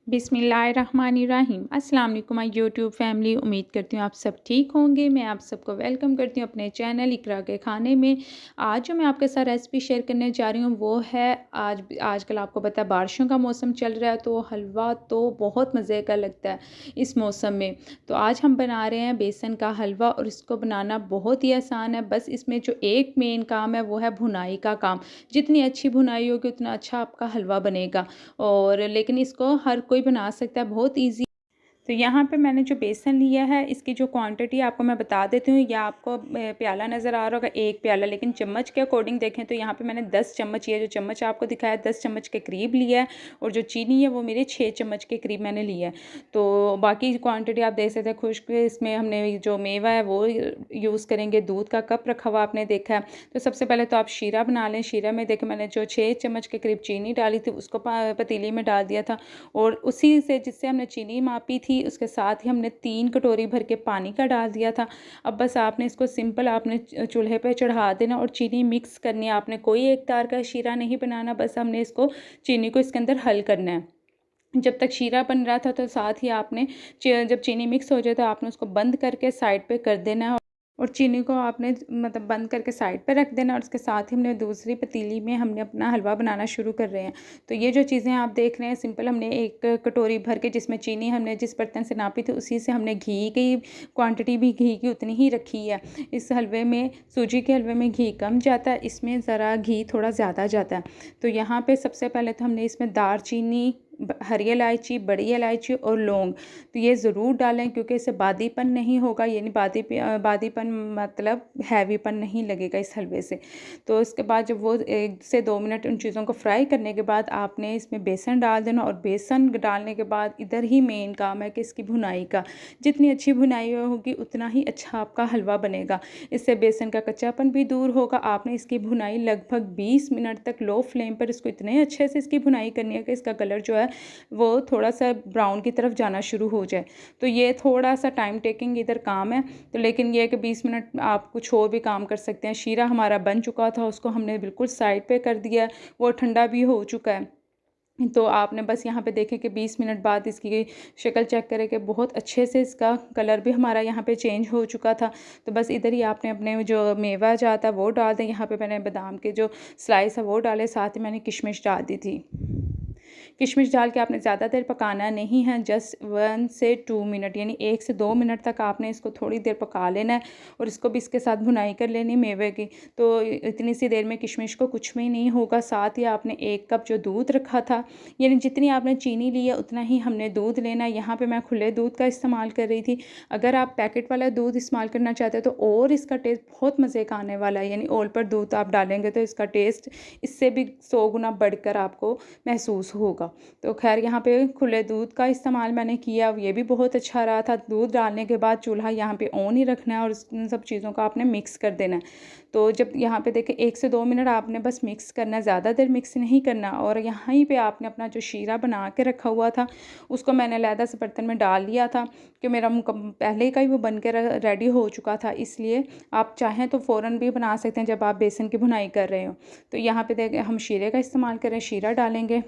बिस्मिल्लाहिर्रहमानिर्रहीम। अस्सलाम वालेकुम माय यूट्यूब फैमिली। उम्मीद करती हूँ आप सब ठीक होंगे। मैं आप सबको वेलकम करती हूँ अपने चैनल इकरा के खाने में। आज जो मैं आपके साथ रेसिपी शेयर करने जा रही हूँ वो है आजकल आपको पता है बारिशों का मौसम चल रहा है, तो हलवा तो बहुत मज़े का लगता है इस मौसम में। तो आज हम बना रहे हैं बेसन का हलवा और इसको बनाना बहुत ही आसान है। बस इसमें जो एक मेन काम है वो है भुनाई का काम। जितनी अच्छी भुनाई होगी उतना अच्छा आपका हलवा बनेगा। और लेकिन इसको हर कोई बना सकता है, बहुत ईजी। तो यहाँ पे मैंने जो बेसन लिया है इसकी जो क्वांटिटी आपको मैं बता देती हूँ, या आपको प्याला नज़र आ रहा होगा एक प्याला, लेकिन चम्मच के अकॉर्डिंग देखें तो यहाँ पे मैंने 10 चम्मच, ये जो चम्मच आपको दिखाया 10 चम्मच के करीब लिया है। और जो चीनी है वो मेरे 6 चम्मच के करीब मैंने लिया है। तो बाकी क्वान्टिटी आप देख सकते हैं। खुश्क इसमें हमने जो मेवा है वो यूज़ करेंगे। दूध का कप रखा हुआ आपने देखा है। तो सबसे पहले तो आप शीरा बना लें। शीरा में देखें मैंने जो 6 चम्मच के करीब चीनी डाली थी उसको पतीली में डाल दिया था। और उसी से जिससे हमने चीनी मापी थी उसके साथ ही हमने 3 कटोरी भर के पानी का डाल दिया था। अब बस आपने इसको सिंपल आपने चूल्हे पे चढ़ा देना और चीनी मिक्स करनी है। आपने कोई एक तार का शीरा नहीं बनाना, बस हमने इसको चीनी को इसके अंदर हल करना है। जब तक शीरा बन रहा था तो साथ ही आपने जब चीनी मिक्स हो जाए तो आपने उसको बंद करके साइड पे कर देना है। और चीनी को आपने मतलब बंद करके साइड पे रख देना। और उसके साथ ही हमने दूसरी पतीली में हमने अपना हलवा बनाना शुरू कर रहे हैं। तो ये जो चीज़ें आप देख रहे हैं सिंपल, हमने एक कटोरी भर के जिसमें चीनी हमने जिस बर्तन से नापी थी उसी से हमने घी की क्वांटिटी भी घी की उतनी ही रखी है। इस हलवे में सूजी के हलवे में घी कम जाता है, इसमें ज़रा घी थोड़ा ज़्यादा जाता है। तो यहाँ पर सबसे पहले तो हमने इसमें दालचीनी, हरी इलायची, बड़ी इलायची और लौंग तो ये ज़रूर डालें, क्योंकि इससे बादीपन नहीं होगा, यानी बादीपन मतलब हैवीपन नहीं लगेगा इस हलवे से। तो इसके बाद जब वो 1 से 2 मिनट उन चीज़ों को फ्राई करने के बाद आपने इसमें बेसन डाल देना। और बेसन डालने के बाद इधर ही मेन काम है कि इसकी भुनाई का। जितनी अच्छी भुनाई होगी उतना ही अच्छा आपका हलवा बनेगा। इससे बेसन का कच्चापन भी दूर होगा। आपने इसकी भुनाई लगभग 20 मिनट तक लो फ्लेम पर इसको इतने अच्छे से इसकी भुनाई करनी है कि इसका कलर जो है वो थोड़ा सा ब्राउन की तरफ जाना शुरू हो जाए। तो ये थोड़ा सा टाइम टेकिंग इधर काम है। तो लेकिन ये है कि 20 मिनट आप कुछ और भी काम कर सकते हैं। शीरा हमारा बन चुका था, उसको हमने बिल्कुल साइड पे कर दिया, वो ठंडा भी हो चुका है। तो आपने बस यहाँ पे देखें कि 20 मिनट बाद इसकी शक्ल चेक करें कि बहुत अच्छे से इसका कलर भी हमारा यहाँ पे चेंज हो चुका था। तो बस इधर ही आपने अपने जो मेवा जाता है वो डाल दें। यहाँ पे मैंने बादाम के जो स्लाइस है वो डाले, साथ ही मैंने किशमिश डाल दी थी। किशमिश डाल के आपने ज़्यादा देर पकाना नहीं है, जस्ट 1 से 2 मिनट यानी 1 से 2 मिनट तक आपने इसको थोड़ी देर पका लेना है। और इसको भी इसके साथ भुनाई कर लेनी मेवे की। तो इतनी सी देर में किशमिश को कुछ भी नहीं होगा। साथ ही आपने 1 कप जो दूध रखा था, यानी जितनी आपने चीनी ली है उतना ही हमने दूध लेना है। यहाँ पे मैं खुले दूध का इस्तेमाल कर रही थी। अगर आप पैकेट वाला दूध इस्तेमाल करना चाहते हो तो और इसका टेस्ट बहुत मज़े का आने वाला है, यानी ओल पर दूध आप डालेंगे तो इसका टेस्ट इससे भी 100 गुना बढ़कर आपको महसूस होगा। तो खैर यहाँ पे खुले दूध का इस्तेमाल मैंने किया, ये भी बहुत अच्छा रहा था। दूध डालने के बाद चूल्हा यहाँ पे ऑन ही रखना है और इन सब चीज़ों को आपने मिक्स कर देना है। तो जब यहाँ पे देखें 1 से 2 मिनट आपने बस मिक्स करना है, ज़्यादा देर मिक्स नहीं करना। और यहाँ पे आपने अपना जो शीरा बना के रखा हुआ था उसको मैंने अलहदा से बर्तन में डाल लिया था, कि मेरा पहले का ही वो बन के रेडी हो चुका था। इसलिए आप चाहें तो फ़ौरन भी बना सकते हैं जब आप बेसन की भुनाई कर रहे हो। तो यहाँ पे देखें हम शीरे का इस्तेमाल करें, शीरा डालेंगे।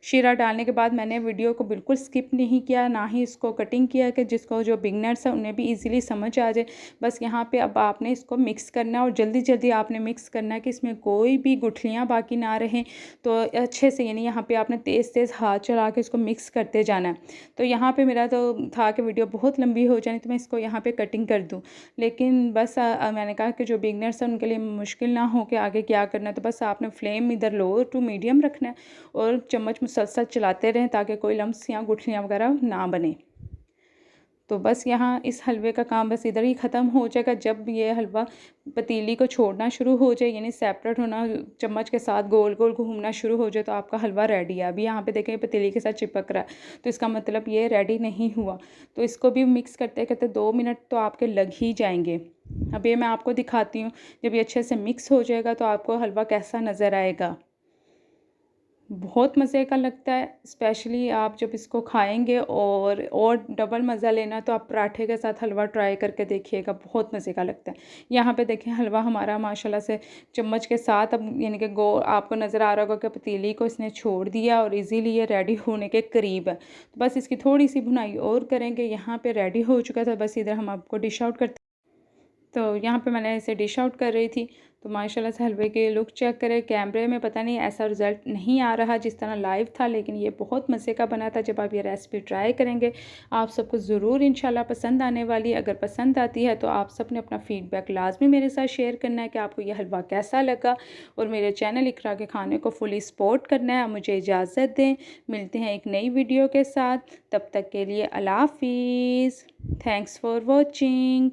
शीरा डालने के बाद मैंने वीडियो को बिल्कुल स्किप नहीं किया, ना ही इसको कटिंग किया, कि जिसको जो बिगनर्स है उन्हें भी इजीली समझ आ जाए। बस यहाँ पे अब आपने इसको मिक्स करना है और जल्दी जल्दी आपने मिक्स करना है कि इसमें कोई भी गुठलियाँ बाकी ना रहें। तो अच्छे से यानी यहाँ पे आपने तेज़ तेज़ हाथ चला के इसको मिक्स करते जाना है। तो यहाँ पे मेरा तो था कि वीडियो बहुत लंबी हो जानी तो मैं इसको यहाँ पे कटिंग कर दूँ, लेकिन बस मैंने कहा कि जो बिगनर्स हैं उनके लिए मुश्किल ना हो कि आगे क्या करना है। तो बस आपने फ्लेम इधर लो टू मीडियम रखना है और चम्मच मुसलसल चलाते रहें ताकि कोई लम्स या गुठलियाँ वगैरह ना बने। तो बस यहाँ इस हलवे का काम बस इधर ही ख़त्म हो जाएगा। जब ये हलवा पतीली को छोड़ना शुरू हो जाए, यानी सेपरेट होना, चम्मच के साथ गोल गोल घूमना शुरू हो जाए, तो आपका हलवा रेडी है। अभी यहाँ पे देखें पतीली के साथ चिपक रहा है, तो इसका मतलब ये रेडी नहीं हुआ। तो इसको भी मिक्स करते करते 2 मिनट तो आपके लग ही जाएंगे। अब ये मैं आपको दिखाती हूँ, जब ये अच्छे से मिक्स हो जाएगा तो आपको हलवा कैसा नज़र आएगा। बहुत मज़े का लगता है। स्पेशली आप जब इसको खाएंगे और डबल मज़ा लेना तो आप पराठे के साथ हलवा ट्राई करके देखिएगा, बहुत मज़े का लगता है। यहाँ पे देखें हलवा हमारा माशाल्लाह से चम्मच के साथ अब यानी कि गो आपको नज़र आ रहा होगा कि पतीली को इसने छोड़ दिया और इजीली ये रेडी होने के करीब है। तो बस इसकी थोड़ी सी भुनाई और करेंगे। यहाँ पे रेडी हो चुका था, बस इधर हम आपको डिश आउट करते। तो यहाँ पे मैंने इसे डिश आउट कर रही थी। तो माशाल्लाह से हलवे के लुक चेक करें। कैमरे में पता नहीं ऐसा रिज़ल्ट नहीं आ रहा जिस तरह लाइव था, लेकिन ये बहुत मज़े का बना था। जब आप ये रेसिपी ट्राई करेंगे आप सबको ज़रूर इंशाल्लाह पसंद आने वाली। अगर पसंद आती है तो आप सब ने अपना फ़ीडबैक लाजमी मेरे साथ शेयर करना है कि आपको ये हलवा कैसा लगा, और मेरे चैनल इकरा के खाने को फुली सपोर्ट करना है। मुझे इजाज़त दें, मिलते हैं एक नई वीडियो के साथ। तब तक के लिए अल्लाह हाफिज़। Thanks for watching.